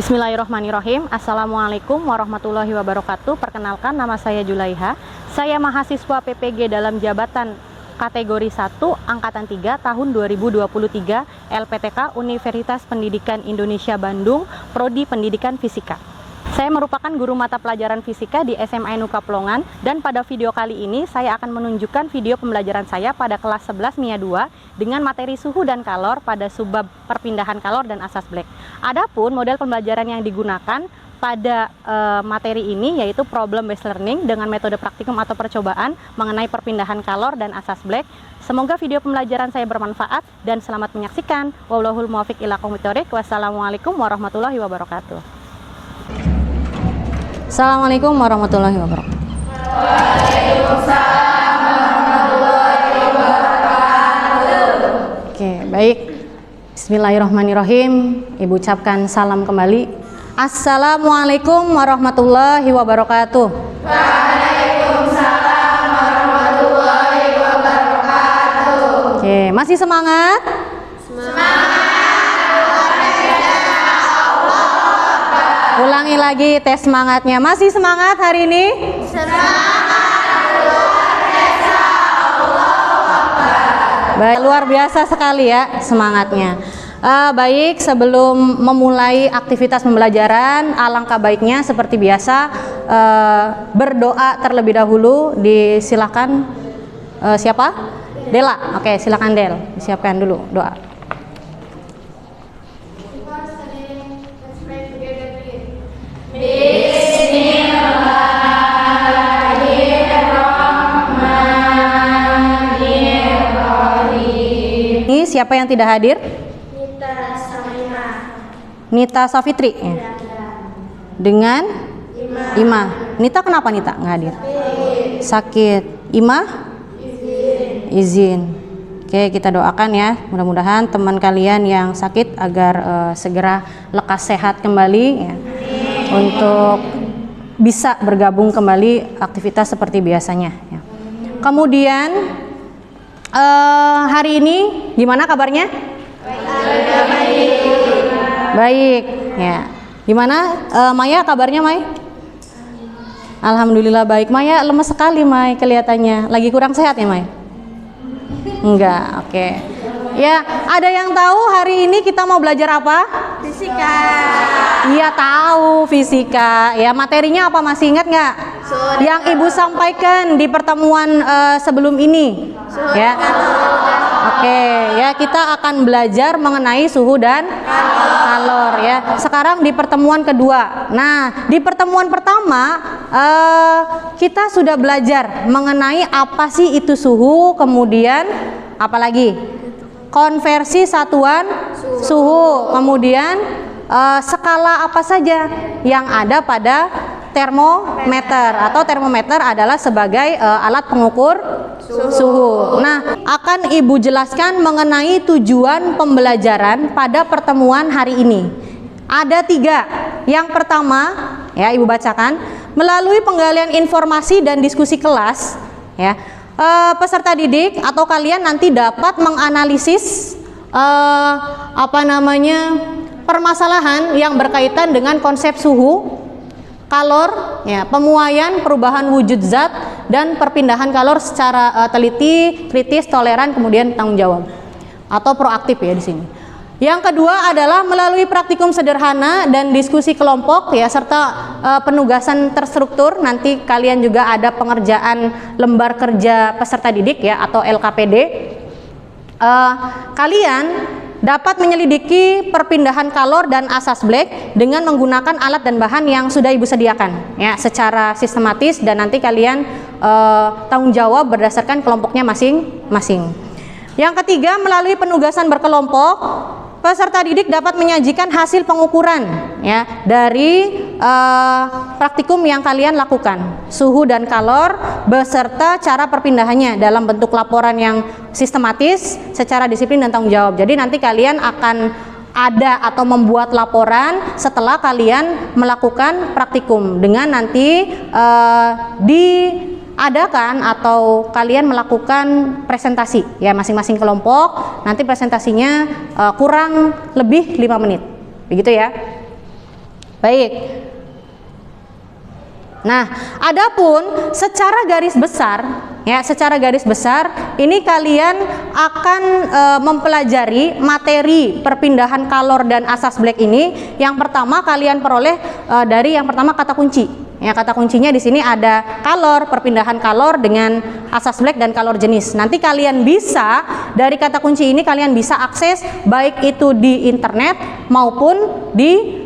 Bismillahirrahmanirrahim. Assalamualaikum warahmatullahi wabarakatuh. Perkenalkan, nama saya Julaiha. Saya mahasiswa PPG dalam jabatan kategori 1 angkatan 3 tahun 2023 LPTK Universitas Pendidikan Indonesia Bandung, Prodi Pendidikan Fisika. Saya merupakan guru mata pelajaran fisika di SMA NU Kaplongan, dan pada video kali ini saya akan menunjukkan video pembelajaran saya pada kelas 11 MIA 2 dengan materi suhu dan kalor pada subbab perpindahan kalor dan asas Black. Adapun model pembelajaran yang digunakan pada materi ini yaitu problem based learning dengan metode praktikum atau percobaan mengenai perpindahan kalor dan asas Black. Semoga video pembelajaran saya bermanfaat dan selamat menyaksikan. Wallahul muwaffiq ila aqwamit thoriq. Wassalamualaikum warahmatullahi wabarakatuh. Assalamualaikum warahmatullahi wabarakatuh. Waalaikumsalam warahmatullahi wabarakatuh. Oke, baik. Bismillahirrahmanirrahim. Ibu ucapkan salam kembali. Assalamualaikum warahmatullahi wabarakatuh. Waalaikumsalam warahmatullahi wabarakatuh. Oke, masih semangat? Ulangi lagi tes semangatnya. Masih semangat hari ini? Baik, luar biasa sekali ya semangatnya. Baik, sebelum memulai aktivitas pembelajaran, alangkah baiknya seperti biasa berdoa terlebih dahulu. Disilakan siapa? Dela. Oke, silakan Del. Disiapkan dulu doa. Ini siapa yang tidak hadir? Nita Safitri ya. Dengan Ima. Nita kenapa Nita nggak hadir? Sakit. Ima? Izin. Oke, kita doakan ya. Mudah-mudahan teman kalian yang sakit agar segera lekas sehat kembali ya. Untuk bisa bergabung kembali aktivitas seperti biasanya ya. Kemudian hari ini gimana kabarnya? Baik ya. Gimana Maya kabarnya, Mai? Alhamdulillah baik. Maya lemes sekali, Mai, kelihatannya. Lagi kurang sehat ya, Mai? Enggak, oke. Ya, ada yang tahu hari ini kita mau belajar apa? Fisika. Iya tahu fisika. Ya, materinya apa, masih ingat nggak? Yang Ibu sampaikan di pertemuan sebelum ini. Ya. Oke, ya kita akan belajar mengenai suhu dan kalor ya. Sekarang di pertemuan kedua. Nah, di pertemuan pertama kita sudah belajar mengenai apa sih itu suhu, kemudian apa lagi? Konversi satuan suhu, kemudian skala apa saja yang ada pada termometer, atau termometer adalah sebagai alat pengukur suhu. Nah, akan Ibu jelaskan mengenai tujuan pembelajaran pada pertemuan hari ini. Ada 3. Yang pertama, ya Ibu bacakan, melalui penggalian informasi dan diskusi kelas, ya, peserta didik atau kalian nanti dapat menganalisis permasalahan yang berkaitan dengan konsep suhu, kalor, ya, pemuaian, perubahan wujud zat, dan perpindahan kalor secara teliti, kritis, toleran, kemudian tanggung jawab atau proaktif ya di sini. Yang kedua adalah melalui praktikum sederhana dan diskusi kelompok ya, serta penugasan terstruktur. Nanti kalian juga ada pengerjaan lembar kerja peserta didik ya, atau LKPD. Kalian dapat menyelidiki perpindahan kalor dan asas Black dengan menggunakan alat dan bahan yang sudah Ibu sediakan ya, secara sistematis, dan nanti kalian tanggung jawab berdasarkan kelompoknya masing-masing. Yang ketiga, melalui penugasan berkelompok, peserta didik dapat menyajikan hasil pengukuran ya dari praktikum yang kalian lakukan, suhu dan kalor beserta cara perpindahannya dalam bentuk laporan yang sistematis secara disiplin dan tanggung jawab. Jadi nanti kalian akan ada atau membuat laporan setelah kalian melakukan praktikum, dengan nanti diadakan atau kalian melakukan presentasi ya, masing-masing kelompok nanti presentasinya kurang lebih 5 menit begitu ya. Baik. Nah, adapun secara garis besar, ya, secara garis besar ini kalian akan mempelajari materi perpindahan kalor dan asas Black ini. Yang pertama kalian peroleh dari yang pertama kata kunci. Ya, kata kuncinya di sini ada kalor, perpindahan kalor dengan asas Black dan kalor jenis. Nanti kalian bisa dari kata kunci ini kalian bisa akses baik itu di internet maupun di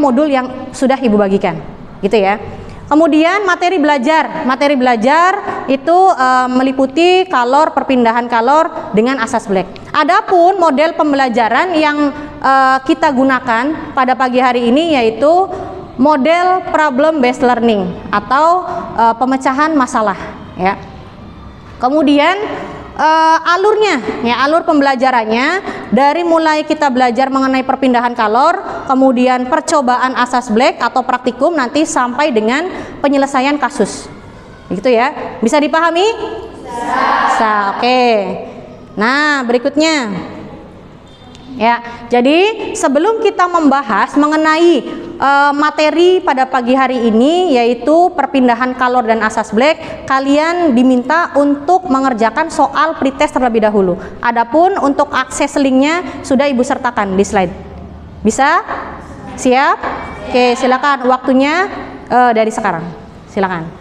modul yang sudah Ibu bagikan. Gitu ya. Kemudian materi belajar itu meliputi kalor, perpindahan kalor dengan asas Black. Adapun model pembelajaran yang kita gunakan pada pagi hari ini yaitu model problem based learning atau pemecahan masalah, ya. Kemudian alur pembelajarannya dari mulai kita belajar mengenai perpindahan kalor, kemudian percobaan asas Black atau praktikum, nanti sampai dengan penyelesaian kasus. Begitu ya. Bisa dipahami? Bisa. Oke. Nah, berikutnya. Ya, jadi sebelum kita membahas mengenai materi pada pagi hari ini yaitu perpindahan kalor dan asas Black, kalian diminta untuk mengerjakan soal pretest terlebih dahulu. Adapun untuk akses linknya sudah Ibu sertakan di slide. Bisa? Siap? Oke, silakan waktunya dari sekarang. Silakan.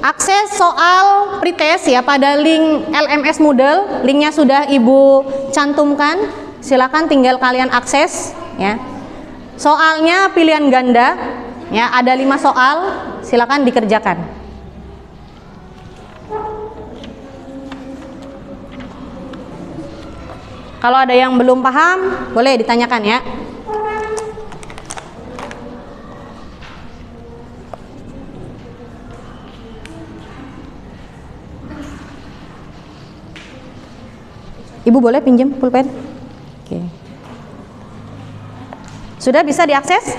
Akses soal pretest ya pada link LMS Moodle, linknya sudah Ibu cantumkan. Silakan tinggal kalian akses ya. Soalnya pilihan ganda ya, ada 5 soal, silakan dikerjakan. Kalau ada yang belum paham, boleh ditanyakan ya. Ibu boleh pinjam pulpen? Oke. Sudah bisa diakses?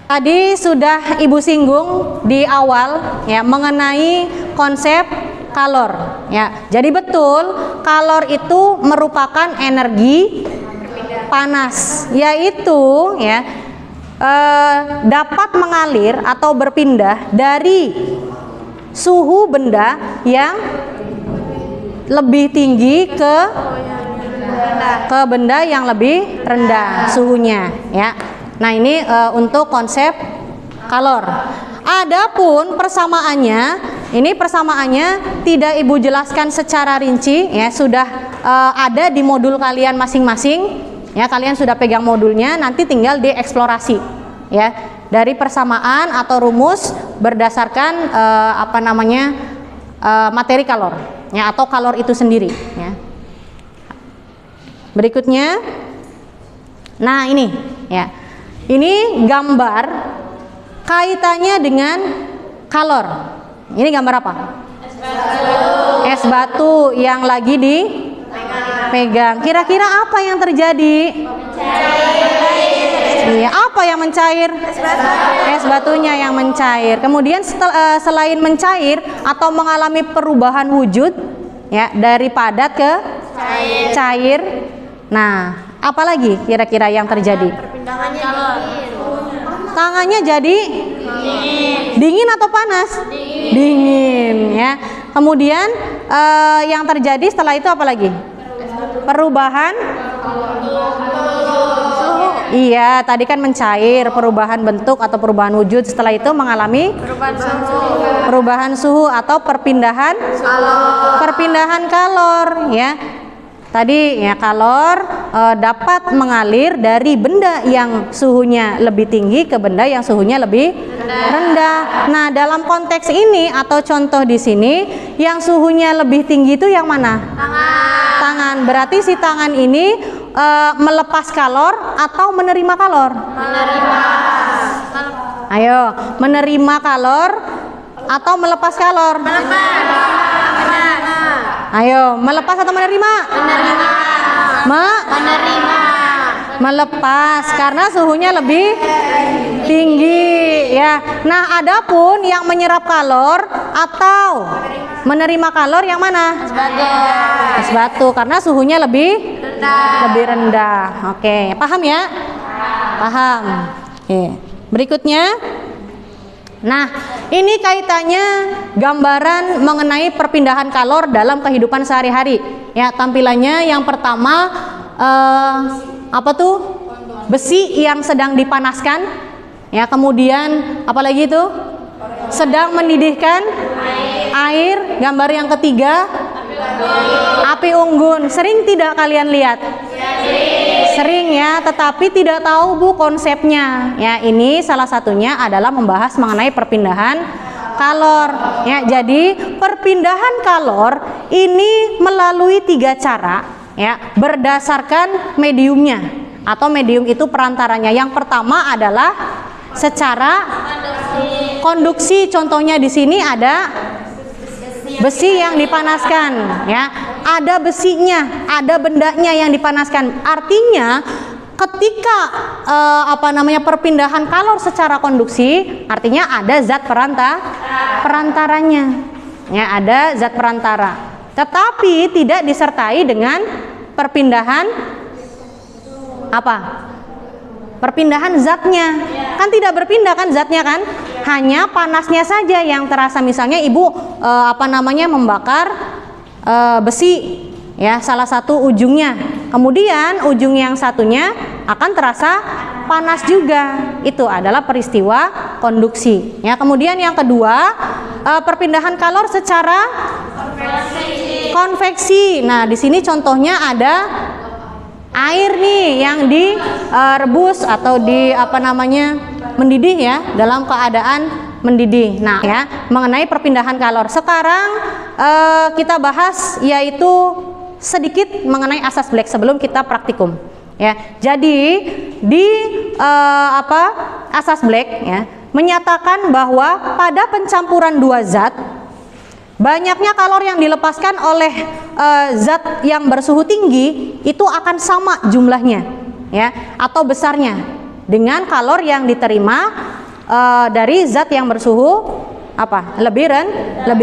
Tadi sudah Ibu singgung di awal ya mengenai konsep kalor ya. Jadi betul kalor itu merupakan energi panas, yaitu ya dapat mengalir atau berpindah dari suhu benda yang lebih tinggi ke benda yang lebih rendah suhunya ya. Nah, ini untuk konsep kalor. Adapun persamaannya, ini persamaannya tidak Ibu jelaskan secara rinci ya, sudah ada di modul kalian masing-masing. Ya, kalian sudah pegang modulnya, nanti tinggal dieksplorasi ya dari persamaan atau rumus berdasarkan materi kalor ya atau kalor itu sendiri ya. Berikutnya, nah ini ya, ini gambar kaitannya dengan kalor. Ini gambar apa? Es batu yang lagi dipegang. Kira-kira apa yang terjadi? Iya, apa yang mencair? Es batunya yang mencair. Kemudian selain mencair atau mengalami perubahan wujud ya dari padat ke cair. Nah, apalagi kira-kira yang terjadi? Tangannya jadi dingin atau panas? Dingin ya. Kemudian yang terjadi setelah itu apa lagi? Perubahan suhu. Iya, tadi kan mencair, perubahan bentuk atau perubahan wujud. Setelah itu mengalami perubahan suhu atau perpindahan kalor ya. Tadi ya, kalor dapat mengalir dari benda yang suhunya lebih tinggi ke benda yang suhunya lebih rendah. Nah, dalam konteks ini atau contoh di sini, yang suhunya lebih tinggi itu yang mana? Tangan. Berarti si tangan ini melepas kalor atau menerima kalor? Menerima. Ayo, menerima kalor atau melepas kalor? Melepas. Ayo, melepas atau menerima? Menerima. melepas karena suhunya lebih tinggi ya. Nah, adapun yang menyerap kalor atau menerima kalor yang mana? Es batu karena suhunya lebih rendah. Oke, paham ya? Paham. Oke. Berikutnya. Nah, ini kaitannya gambaran mengenai perpindahan kalor dalam kehidupan sehari-hari. Ya, tampilannya yang pertama apa tuh? Besi yang sedang dipanaskan. Ya, kemudian apalagi itu? Sedang mendidihkan air. Gambar yang ketiga, api unggun. Sering tidak kalian lihat? Sering ya, tetapi tidak tahu Bu konsepnya. Ya, ini salah satunya adalah membahas mengenai perpindahan kalor. Ya, jadi perpindahan kalor ini melalui 3 cara ya, berdasarkan mediumnya atau medium itu perantaranya. Yang pertama adalah secara konduksi. Contohnya di sini ada besi yang dipanaskan ya, ada besinya, ada bendanya yang dipanaskan. Artinya ketika perpindahan kalor secara konduksi, artinya ada zat perantaranya ya, ada zat perantara, tetapi tidak disertai dengan perpindahan perpindahan zatnya. Kan tidak berpindah kan zatnya kan, hanya panasnya saja yang terasa. Misalnya ibu membakar besi ya, salah satu ujungnya, kemudian ujung yang satunya akan terasa panas juga. Itu adalah peristiwa konduksi ya. Kemudian yang kedua, perpindahan kalor secara konveksi. Nah, di sini contohnya ada air nih yang direbus atau mendidih ya, dalam keadaan mendidih. Nah ya, mengenai perpindahan kalor. Sekarang kita bahas yaitu sedikit mengenai asas Black sebelum kita praktikum ya. Jadi di asas Black ya, menyatakan bahwa pada pencampuran 2 zat, banyaknya kalor yang dilepaskan oleh zat yang bersuhu tinggi itu akan sama jumlahnya ya, atau besarnya dengan kalor yang diterima dari zat yang bersuhu lebih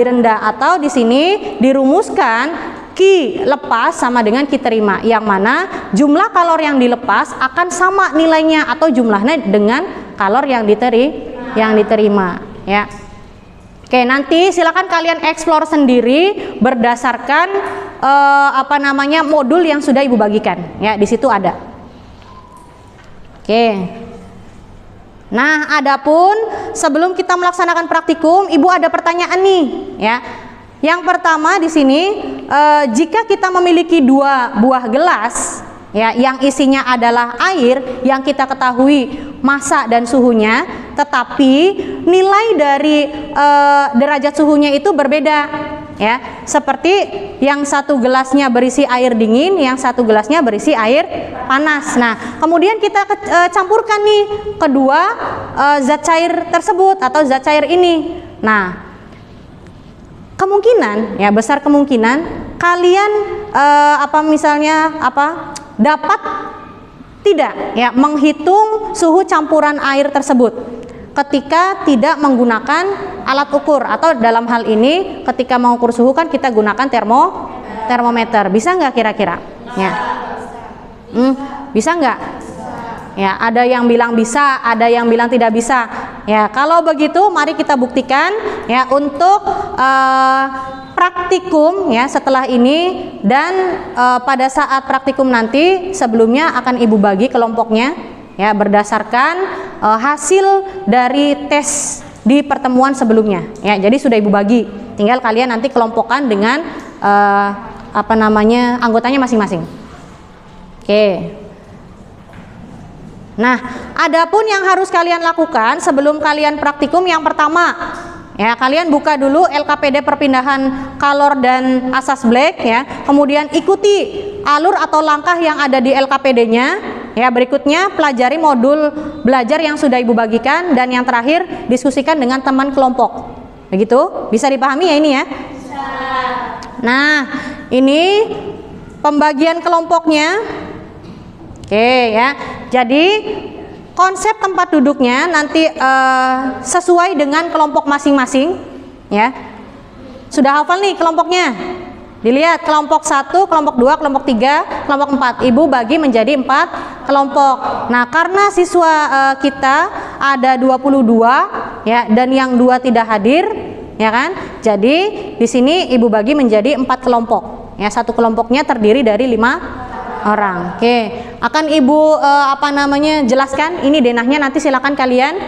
rendah. Atau di sini dirumuskan Q lepas sama dengan Q terima, yang mana jumlah kalor yang dilepas akan sama nilainya atau jumlahnya dengan kalor yang diterima ya. Oke, nanti silakan kalian eksplor sendiri berdasarkan modul yang sudah ibu bagikan ya, di situ ada. Oke. Nah, adapun sebelum kita melaksanakan praktikum, ibu ada pertanyaan nih ya. Yang pertama di sini, jika kita memiliki 2 buah gelas ya, yang isinya adalah air yang kita ketahui massa dan suhunya, tetapi nilai dari derajat suhunya itu berbeda ya. Seperti yang satu gelasnya berisi air dingin, yang satu gelasnya berisi air panas. Nah, kemudian kita campurkan nih kedua zat cair tersebut atau zat cair ini. Nah, kemungkinan ya, besar kemungkinan kalian dapat tidak ya menghitung suhu campuran air tersebut ketika tidak menggunakan alat ukur, atau dalam hal ini ketika mengukur suhu kan kita gunakan termometer. Bisa nggak kira-kira ya? Bisa nggak ya? Ada yang bilang bisa, ada yang bilang tidak bisa ya. Kalau begitu mari kita buktikan ya untuk praktikum ya setelah ini. Dan pada saat praktikum nanti sebelumnya akan ibu bagi kelompoknya ya, berdasarkan hasil dari tes di pertemuan sebelumnya ya. Jadi sudah ibu bagi, tinggal kalian nanti kelompokkan dengan anggotanya masing-masing. Oke. Nah, adapun yang harus kalian lakukan sebelum kalian praktikum, yang pertama ya, kalian buka dulu LKPD perpindahan kalor dan asas Black ya. Kemudian ikuti alur atau langkah yang ada di LKPD-nya ya. Berikutnya pelajari modul belajar yang sudah ibu bagikan, dan yang terakhir diskusikan dengan teman kelompok. Begitu? Bisa dipahami ya ini ya? Nah, ini pembagian kelompoknya. Oke ya. Jadi konsep tempat duduknya nanti sesuai dengan kelompok masing-masing, ya. Sudah hafal nih kelompoknya? Dilihat kelompok 1, kelompok 2, kelompok 3, kelompok 4. Ibu bagi menjadi 4 kelompok. Nah, karena siswa kita ada 22 ya, dan yang 2 tidak hadir, ya kan? Jadi di sini Ibu bagi menjadi 4 kelompok. Ya, satu kelompoknya terdiri dari 5 orang. Oke, akan Ibu jelaskan ini denahnya, nanti silakan kalian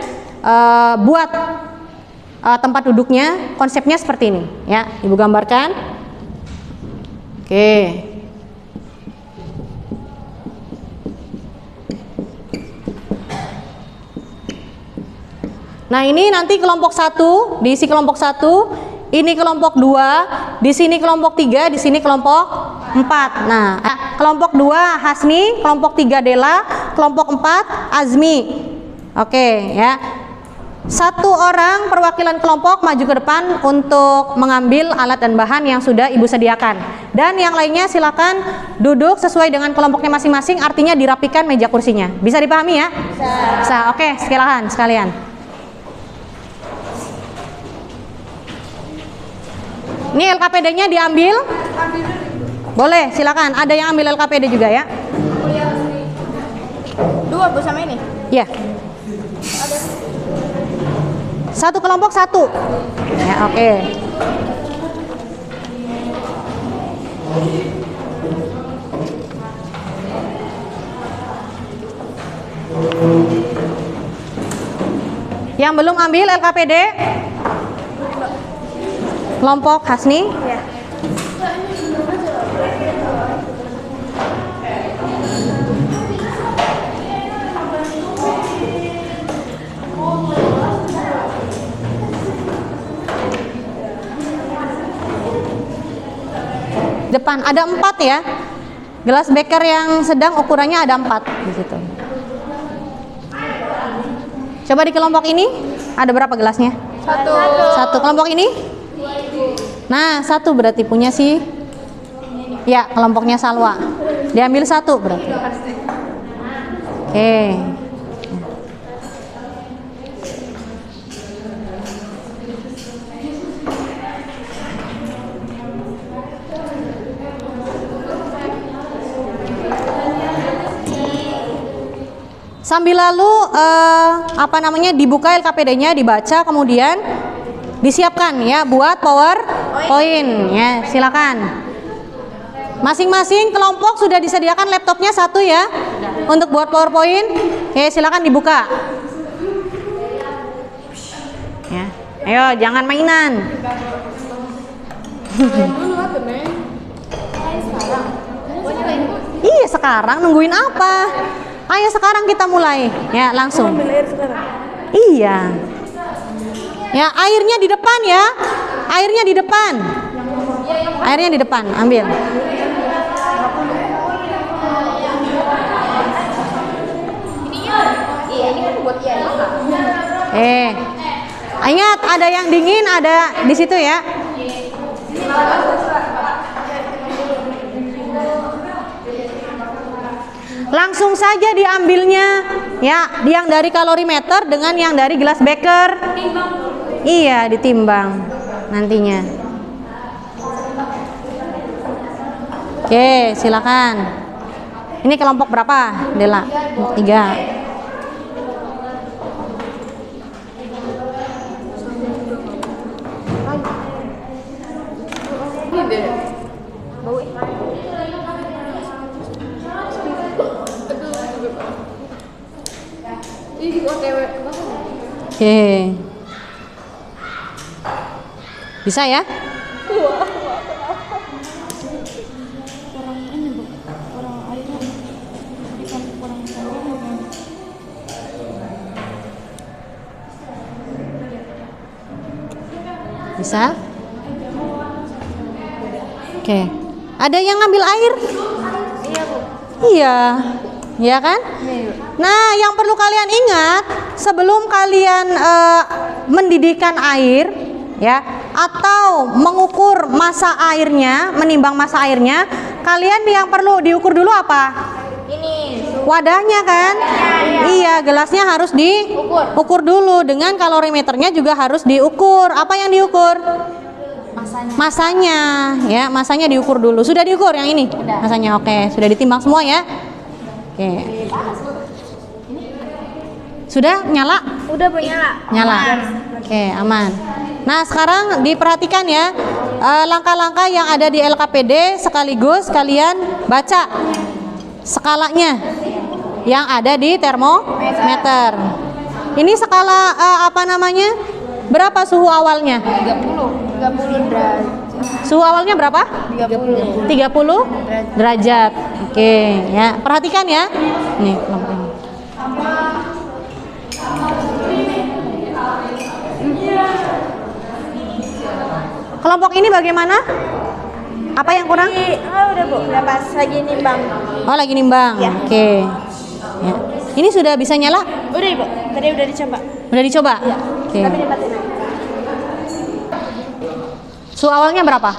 buat tempat duduknya, konsepnya seperti ini ya. Ibu gambarkan. Oke. Nah, ini nanti kelompok 1, diisi kelompok 1, ini kelompok 2, di sini kelompok 3, di sini kelompok 4. Nah, kelompok 2 Hasni, kelompok 3 Dela, kelompok 4 Azmi. Oke, ya. Satu orang perwakilan kelompok maju ke depan untuk mengambil alat dan bahan yang sudah Ibu sediakan. Dan yang lainnya silakan duduk sesuai dengan kelompoknya masing-masing, artinya dirapikan meja kursinya. Bisa dipahami ya? Bisa. Oke, silakan sekalian. Ini LKPD-nya diambil? Boleh, silakan. Ada yang ambil LKPD juga ya? 2 Bu sama ini? Ya. Satu kelompok 1. Ya, oke. Yang belum ambil LKPD? Kelompok Hasni? Iya. Depan ada 4 ya. Gelas beker yang sedang ukurannya ada 4 di situ. Coba di kelompok ini ada berapa gelasnya? 1. Kelompok ini? Nah, 1 berarti punya si. Ya, kelompoknya Salwa. Diambil 1 berarti. Oke. Sambil lalu dibuka LKPD-nya, dibaca, kemudian disiapkan ya buat PowerPoint ya. Silakan. Masing-masing kelompok sudah disediakan laptopnya 1 ya untuk buat PowerPoint. Oke, silakan dibuka. Ya. Ayo, jangan mainan. Iya, sekarang nungguin apa? Ayo sekarang kita mulai ya, langsung. Iya. Ya, airnya di depan ya. Airnya di depan. Airnya di depan, ambil. Ingat ada yang dingin, ada di situ ya. Langsung saja diambilnya ya, yang dari kalorimeter dengan yang dari gelas beker. Iya, ditimbang nantinya. Oke, silakan. Ini kelompok berapa, Dela? Kelompok 3. Oke. Bisa ya? Bisa? Oke. Ada yang ngambil air? Iya, Bu. Iya. Ya kan? Nah, yang perlu kalian ingat sebelum kalian mendidihkan air ya, atau mengukur massa airnya, menimbang massa airnya, kalian yang perlu diukur dulu apa? Ini wadahnya kan? Iya, gelasnya harus diukur dulu. Dengan kalorimeternya juga harus diukur. Apa yang diukur? Masanya, ya, masanya diukur dulu. Sudah diukur yang ini? Masanya, oke. Sudah ditimbang semua ya? Oke. Sudah nyala? Udah Bu, nyala. Nyala. Oke, aman. Nah, sekarang diperhatikan ya, langkah-langkah yang ada di LKPD sekaligus kalian baca skalanya yang ada di termometer. Ini skala apa namanya? Berapa suhu awalnya? 30 derajat. Suhu awalnya berapa? 30. 30 derajat. Oke, ya. Perhatikan ya. Nih, kelompok ini. Kelompok ini bagaimana? Apa yang kurang? Udah Bu, udah pas lagi nimbang. Oh, lagi nimbang. Ya. Oke. Ya. Ini sudah bisa nyala? Udah Bu, tadi udah dicoba. Udah dicoba? Ya. Oke. Tapi dimatiin aja. Suhu awalnya berapa?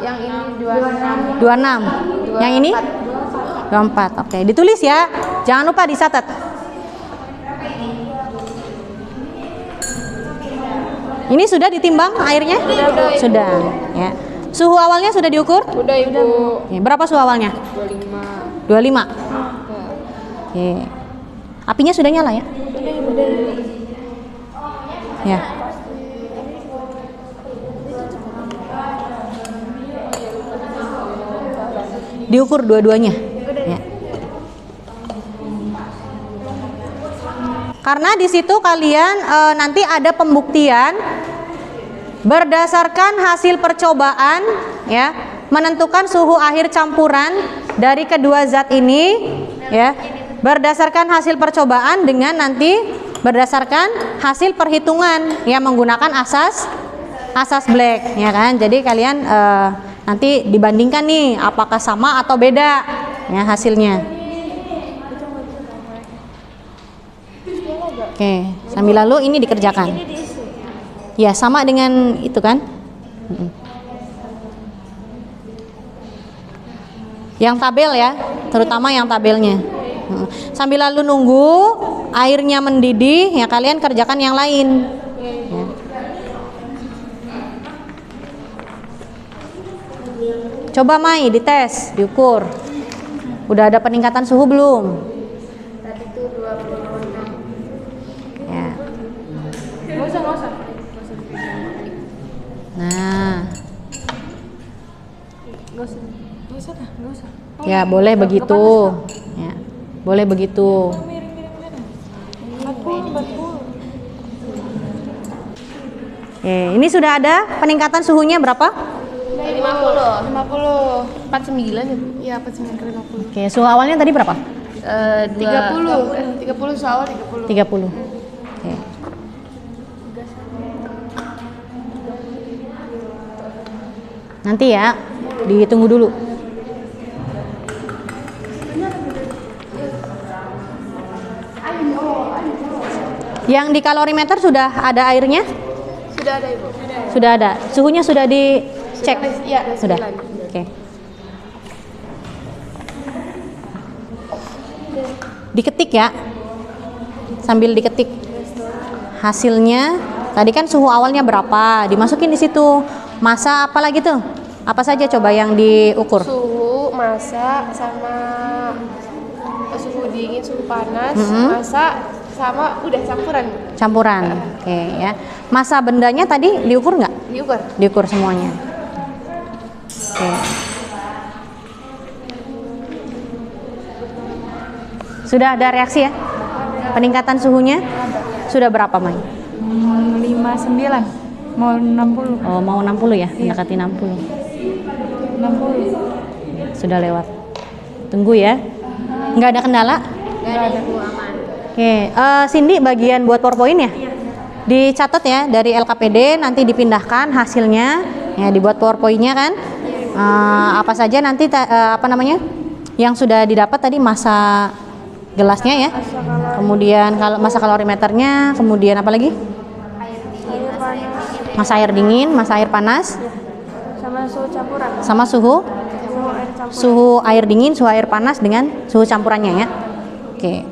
Yang ini 26. 26. Yang ini? 24. Oke, ditulis ya. Jangan lupa dicatat. Ini sudah ditimbang airnya? Sudah, ya. Suhu awalnya sudah diukur? Udah Ibu. Oke, berapa suhu awalnya? 25. Oke. Apinya sudah nyala ya? Ya. Diukur dua-duanya. Ya. Karena di situ kalian nanti ada pembuktian berdasarkan hasil percobaan, ya, menentukan suhu akhir campuran dari kedua zat ini, ya, berdasarkan hasil percobaan dengan nanti berdasarkan hasil perhitungan yang menggunakan asas Black, ya kan. Jadi kalian nanti dibandingkan nih apakah sama atau beda ya hasilnya. Oke, sambil lalu ini dikerjakan. Ya, sama dengan itu kan. Yang tabel ya, terutama yang tabelnya. Sambil lalu nunggu airnya mendidih, ya kalian kerjakan yang lain. Ya. Coba Mai dites, diukur. Udah ada peningkatan suhu belum? Tadi tuh 26. Ya. Nggak usah. Nah, Nggak usah. ya boleh begitu. Ya, boleh begitu. 40. Oke, ini sudah ada peningkatan suhunya berapa? 50. 49 ya Bu? Iya, 49 kali 50. Oke, suhu awalnya tadi berapa? 30. 30 soal 30. 30. Oke. Nanti ya, ditunggu dulu. Yang di kalorimeter sudah ada airnya? Sudah ada Ibu. Sudah ada. Suhunya sudah dicek? Iya, Sudah. Oke. Diketik ya. Sambil diketik hasilnya. Tadi kan suhu awalnya berapa? Dimasukin di situ. Masa apa lagi tuh? Apa saja coba yang diukur? Suhu, massa, sama suhu dingin, suhu panas, massa, sama udah campuran. Campuran. Oke ya. Masa bendanya tadi diukur nggak? Diukur. Diukur semuanya. Oke. Sudah ada reaksi ya? Peningkatan suhunya? Sudah berapa, Mai? 59. Mau 60. Oh, mau 60 ya? Mendekati 60. 60. Sudah lewat. Tunggu ya. Nggak ada kendala? Nggak ada Bu, aman. Oke, Cindy bagian buat PowerPoint ya? Dicatat ya dari LKPD, nanti dipindahkan hasilnya, ya dibuat PowerPoint-nya kan? Apa saja nanti apa namanya? Yang sudah didapat tadi masa gelasnya ya, kemudian kalau masa kalorimeternya, kemudian apa lagi? Masa air dingin, masa air panas, Sama suhu campuran. sama suhu Suhu air dingin, suhu air panas dengan suhu campurannya ya. Oke.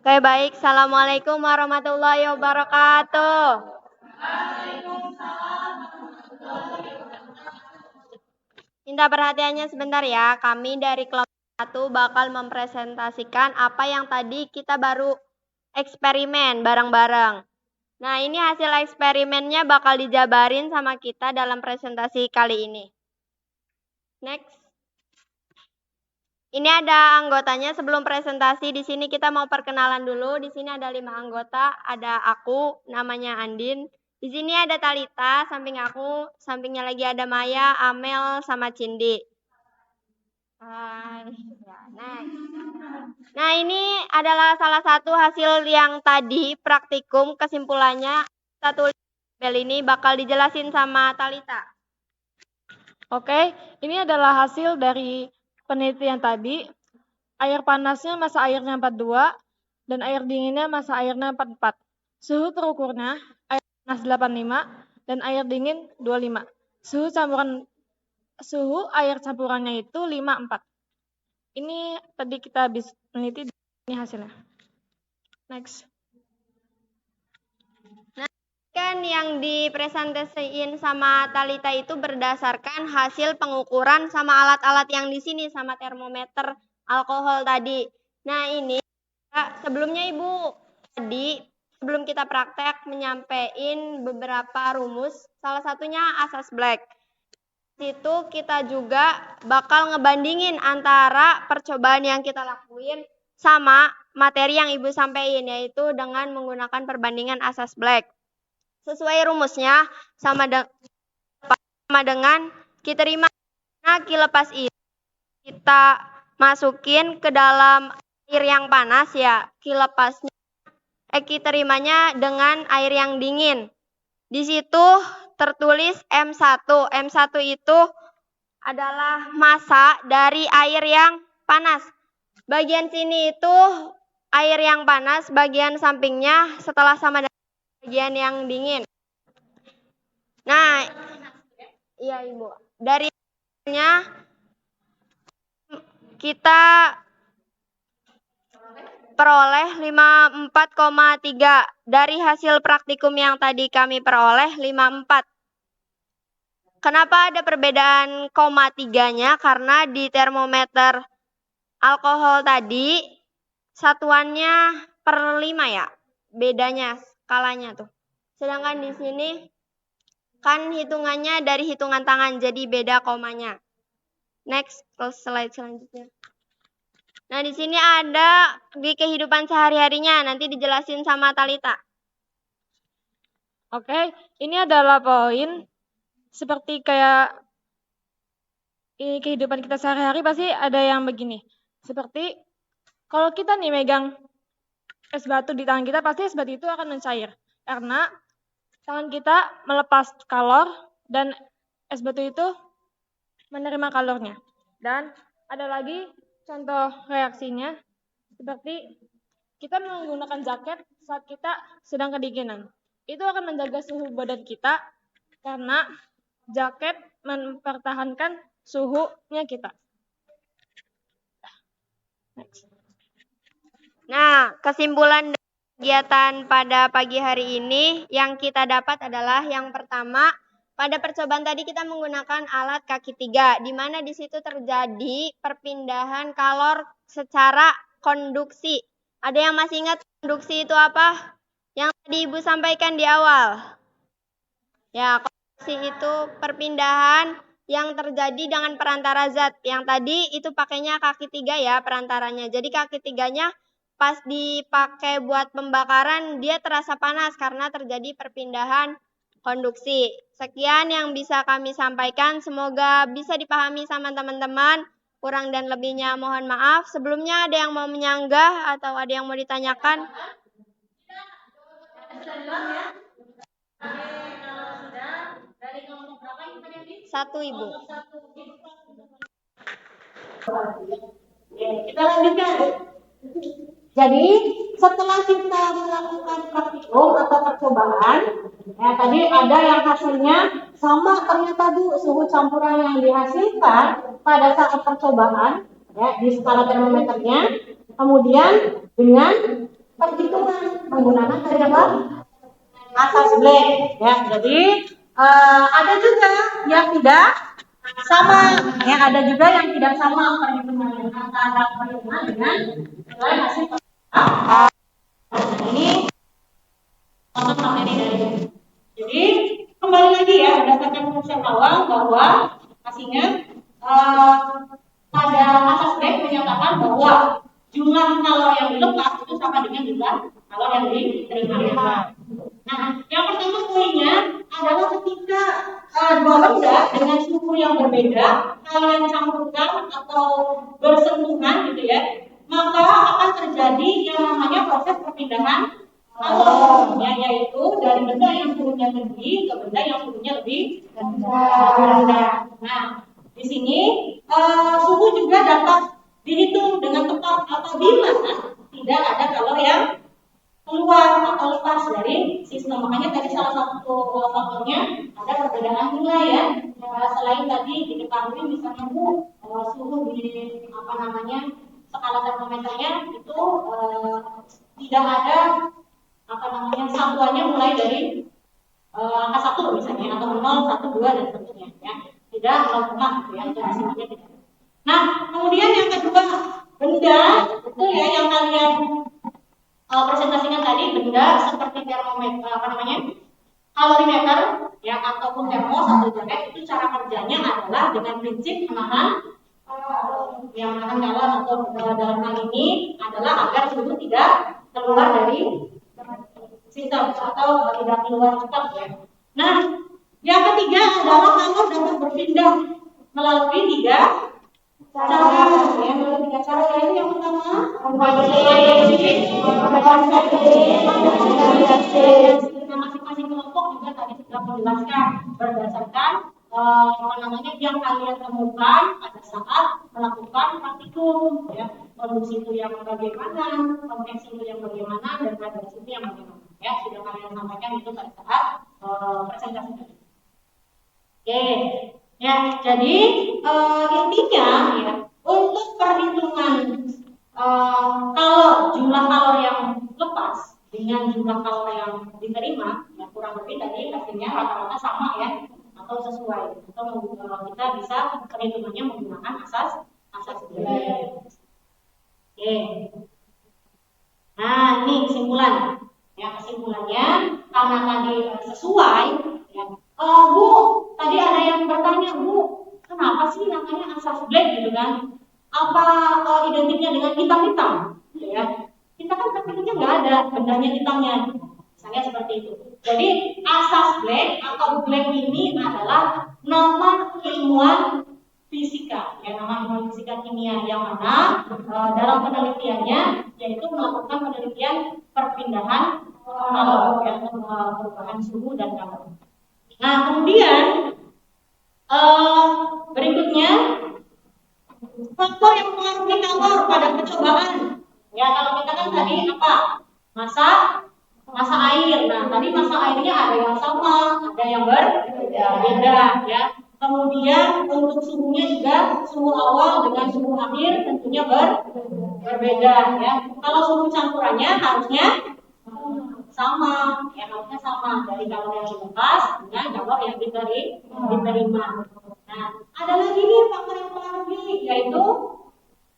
Oke, baik. Assalamualaikum warahmatullahi wabarakatuh. Minta perhatiannya sebentar ya. Kami dari kelompok 1 bakal mempresentasikan apa yang tadi kita baru eksperimen bareng-bareng. Nah, ini hasil eksperimennya bakal dijabarin sama kita dalam presentasi kali ini. Next. Ini ada anggotanya sebelum presentasi. Di sini kita mau perkenalan dulu. Di sini ada 5 anggota. Ada aku, namanya Andin. Di sini ada Talita, samping aku. Sampingnya lagi ada Maya, Amel, sama Cindi. Hai. Ya, next. Nah, ini adalah salah satu hasil yang tadi praktikum. Kesimpulannya kita tulis tabel ini bakal dijelasin sama Talita. Oke, ini adalah hasil dari penelitian tadi. Air panasnya masa airnya 42 dan air dinginnya masa airnya 44. Suhu terukurnya air panas 85 dan air dingin 25. Suhu air campurannya itu 54. Ini tadi kita habis meneliti, ini hasilnya. Next. Kan yang dipresentasiin sama Talita itu berdasarkan hasil pengukuran sama alat-alat yang di sini sama termometer alkohol tadi. Nah, ini sebelumnya Ibu tadi sebelum kita praktek menyampaikan beberapa rumus, salah satunya asas Black. Situ kita juga bakal ngebandingin antara percobaan yang kita lakuin sama materi yang Ibu sampaikan, yaitu dengan menggunakan perbandingan asas Black. Sesuai rumusnya sama dengan kita terima kilepas ini kita masukin ke dalam air yang panas ya, kilepasnya kita terimanya dengan air yang dingin. Di situ tertulis M1. M1 itu adalah massa dari air yang panas. Bagian sini itu air yang panas, bagian sampingnya setelah sama dengan bagian yang dingin. Nah, iya Ibu. Dari kita peroleh 54,3. Dari hasil praktikum yang tadi kami peroleh 54. Kenapa ada perbedaan koma 3-nya? Karena di termometer alkohol tadi satuannya per 5 ya. Bedanya skalanya tuh. Sedangkan di sini kan hitungannya dari hitungan tangan, jadi beda komanya. Next, slide selanjutnya. Nah, di sini ada di kehidupan sehari-harinya, nanti dijelasin sama Talita. Oke, ini adalah poin seperti kayak ini kehidupan kita sehari-hari pasti ada yang begini. Seperti kalau kita nih megang es batu di tangan kita, pasti es batu itu akan mencair. Karena tangan kita melepas kalor dan es batu itu menerima kalornya. Dan ada lagi contoh reaksinya seperti kita menggunakan jaket saat kita sedang kedinginan. Itu akan menjaga suhu badan kita karena jaket mempertahankan suhunya kita. Next. Nah, kesimpulan kegiatan pada pagi hari ini yang kita dapat adalah yang pertama, pada percobaan tadi kita menggunakan alat kaki 3, di mana di situ terjadi perpindahan kalor secara konduksi. Ada yang masih ingat konduksi itu apa? Yang tadi Ibu sampaikan di awal. Ya, konduksi itu perpindahan yang terjadi dengan perantara zat. Yang tadi itu pakainya kaki 3 ya perantaranya. Jadi kaki 3-nya pas dipakai buat pembakaran dia terasa panas karena terjadi perpindahan konduksi. Sekian yang bisa kami sampaikan. Semoga bisa dipahami sama teman-teman. Kurang dan lebihnya mohon maaf. Sebelumnya ada yang mau menyanggah atau ada yang mau ditanyakan? Satu, Ibu. Kita lanjutkan. Jadi setelah kita melakukan praktikum atau percobaan, tadi ada yang hasilnya sama ternyata Bu, suhu campuran yang dihasilkan pada saat percobaan di skala termometernya, kemudian dengan perhitungan menggunakan tadi apa? Asas Black jadi ada juga yang tidak sama ada juga yang tidak sama perhitungannya antara perhitungan dengan hasil ini contoh materi dari ini. Jadi kembali lagi ya berdasarkan konsep awal bahwa hasilnya pada asas Black menyatakan bahwa jumlah kalori yang dilepas itu sama dengan jumlah kalori yang diterima. Nah, yang pertama poinnya adalah ketika dua benda dengan suhu yang berbeda kalian campurkan atau bersentuhan gitu ya, maka akan terjadi yang namanya proses perpindahan kalori, yaitu dari benda yang suhunya tinggi ke benda yang suhunya lebih rendah. Nah, di sini suhu juga dapat dihitung dengan tepat apabila tidak ada kalori yang keluar atau lepas dari sistem. Makanya tadi salah satu faktornya ada perbedaan nilai ya. Selain tadi diketahui misalnya Bu suhu di skala termometernya itu tidak ada satuannya mulai dari angka 1 misalnya atau 0, 1, 2 dan seterusnya ya. Tidak 0, gitu ya, itu hasilnya tidak. Nah, kemudian yang kedua, benda itu ya yang kalian presentasikan tadi, benda seperti termometer kalorimeter ya ataupun termos atau jaket, itu cara kerjanya adalah dengan prinsip menahan kalori atau dalam hal ini adalah agar suhu tidak keluar dari sistem atau tidak keluar cepat ya. Nah, yang ketiga adalah kalori dapat berpindah melalui tiga cara yaitu yang pertama masing-masing kelompok juga tadi sudah menjelaskan berdasarkan yang kalian temukan pada saat melakukan praktikum ya, kondisi itu yang bagaimana, konteks itu yang bagaimana, dan radiasi itu yang bagaimana ya, sudah kalian sampaikan itu pada saat presentasi tadi. Oke. Ya, jadi intinya ya untuk perhitungan kalau jumlah kalori yang lepas dengan jumlah kalori yang diterima ya kurang lebih tadi hasilnya rata-rata sama ya atau sesuai atau kita bisa perhitungannya menggunakan asas Black. Oke. Nah, ini kesimpulan. Ya, kesimpulannya karena tadi sesuai ya. Bu, tadi ada yang bertanya, Bu, kenapa sih namanya asas Black gitu kan? Apa identiknya dengan hitam-hitam? Ya, kita kan praktiknya nggak ada bendanya hitamnya, misalnya seperti itu. Jadi asas Black atau Black ini adalah nama ilmuwan fisika, ya nama ilmuwan fisika kimia yang mana dalam penelitiannya yaitu melakukan penelitian perpindahan kalori, ya, perubahan suhu dan kalori. Nah, kemudian berikutnya faktor yang mempengaruhi kalori pada percobaan. Ya, kalau kita kan tadi apa? Massa air. Nah, tadi massa airnya ada yang sama, ada yang berbeda ya. Kemudian untuk suhunya juga suhu awal dengan suhu akhir tentunya berbeda ya. Kalau suhu campurannya harusnya sama, ya harusnya sama dari kalori yang dilepas dengan kalori yang diterima. Nah, ada lagi nih faktor yang mempengaruhi yaitu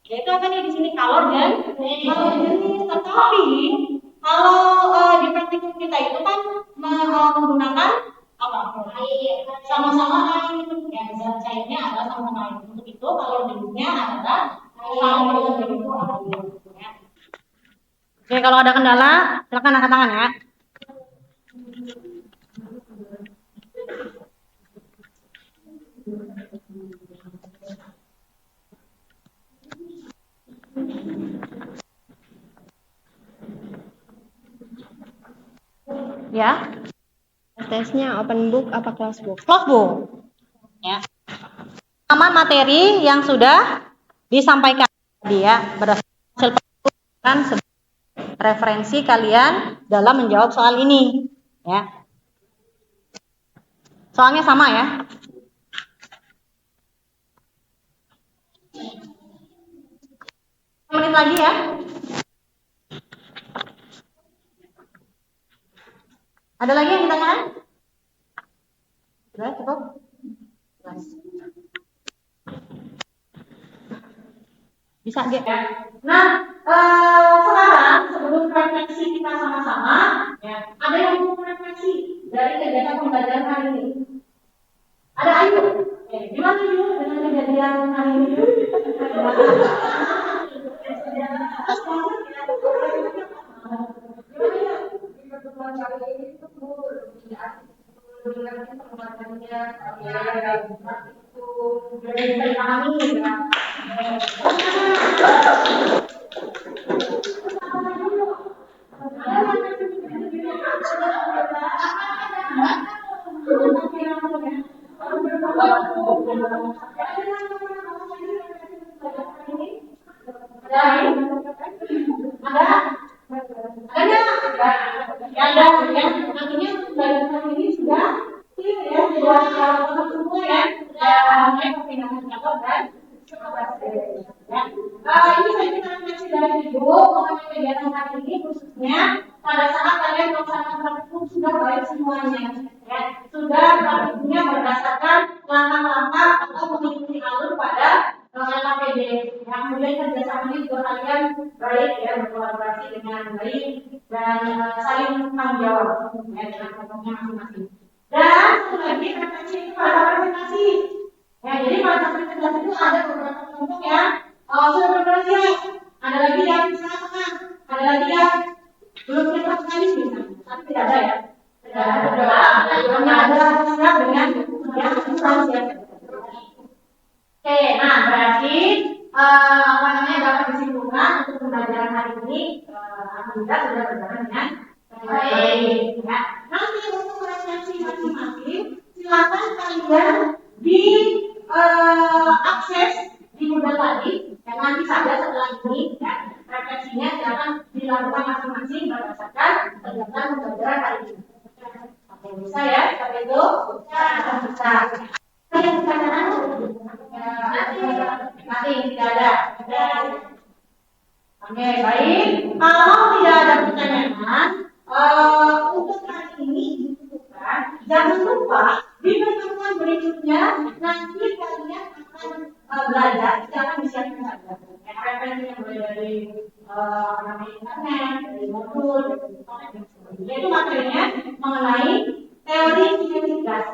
apa nih di sini kalori dan jenis. Tetapi kalau di praktikum kita itu kan menggunakan apa? Air. Sama-sama air. Ya, zat cairnya adalah sama-sama air. Untuk itu kalau debunya adalah kalau debu itu air. Ya. Oke, kalau ada kendala, silakan angkat tangan ya. Ya. Tesnya open book apa closed book? Close book. Ya. Sama materi yang sudah disampaikan tadi ya, berdasarkan hasil penelitian sebagai referensi kalian dalam menjawab soal ini, ya. Soalnya sama ya. Menit lagi ya. Ada lagi yang ditanyakan? Sudah cukup? Bisa ya. Nah, sekarang sebelum refleksi kita sama-sama, ya, ada yang mau refleksi dari kegiatan pembelajaran hari ini. Ada Ayu. Gimana Ayu dengan kejadian hari ini? Pada saat kalian melaksanakan praktikum sudah baik semuanya, ya. Sudah praktikumnya berdasarkan langkah-langkah atau mengikuti alur pada LKPD. Yang kemudian kerjasamanya juga kalian baik ya, berkolaborasi dengan baik dan saling tanggung jawab ya, dengan kelompoknya masing-masing. Dan satu lagi refleksi itu pada presentasi. Ya, jadi pada presentasi itu ada beberapa kelompok yang sudah berprestasi, ada lagi yang setengah-setengah, ada lagi yang belum pernah sekali misalnya, tapi tidak ada ya. Tidak ada. Hanya ada dengan yang kurang ya. Oke, nah berarti apa namanya dapat disimpulkan untuk pembelajaran hari ini alhamdulillah sudah berjalan dengan baik. Ya. Nanti untuk refleksi masing-masing, silakan kalian di akses di modal tadi. Dan nanti saja setelah ini, ya, refleksinya silakan dilakukan masing-masing berdasarkan kegiatan pembelajaran hari ini. Oke, bisa ya, seperti itu? Bisa. Ada pertanyaan? Nanti tidak ada. Oke, baik. Kalau tidak ada pertanyaan, untuk hari ini dicukupkan. Jangan lupa di pertemuan berikutnya nanti kalian akan belajar, silakan disiapkan saja. Referensi yang mulai dari internet, dari modul, itu materinya mengenai teori kinetik gas.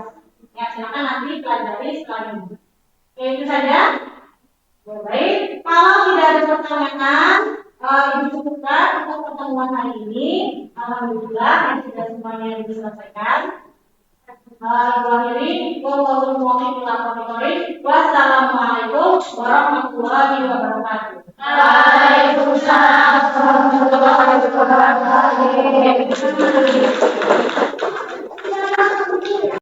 Ya, silakan nanti pelajari setelah ini. Oke, itu saja. Baik, kalau tidak ada pertanyaan, dicukupkan untuk pertemuan hari ini. Alhamdulillah, yang sudah semuanya diselesaikan. Wassalamualaikum warahmatullahi wabarakatuh. Waalaikumsalam warahmatullahi wabarakatuh.